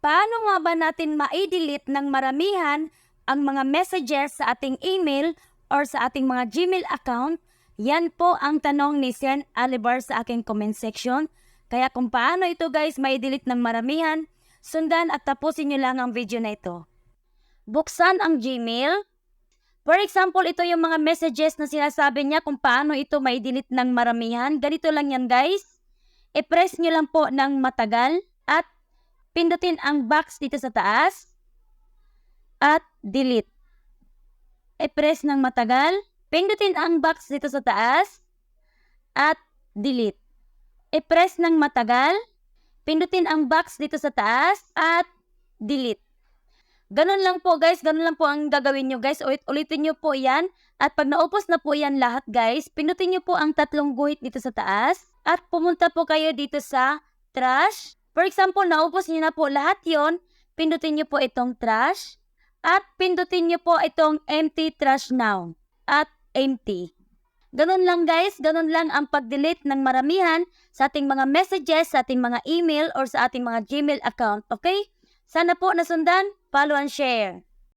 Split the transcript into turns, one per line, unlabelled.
Paano nga ba natin ma-delete ng maramihan ang mga messages sa ating email or sa ating mga Gmail account? Yan po ang tanong ni Sen Alibar sa aking comment section. Kaya kung paano ito guys ma-delete ng maramihan, sundan at tapusin nyo lang ang video na ito. Buksan ang Gmail. For example, ito yung mga messages na sinasabi niya kung paano ito ma-delete ng maramihan. Ganito lang yan guys. I-press nyo lang po ng matagal at pindutin ang box dito sa taas at delete. I-press ng matagal, pindutin ang box dito sa taas at delete. I-press ng matagal, pindutin ang box dito sa taas at delete. Ganun lang po guys, ganun lang po ang gagawin nyo guys. Ulitin nyo po yan at pag naupos na po yan lahat guys, pindutin nyo po ang tatlong guhit dito sa taas at pumunta po kayo dito sa trash. For example, naupos nyo na po lahat yon, pindutin nyo po itong trash at pindutin nyo po itong empty trash now at empty. Ganun lang guys, ganun lang ang pag-delete ng maramihan sa ating mga messages, sa ating mga email or sa ating mga Gmail account, okay? Sana po nasundan, follow and share.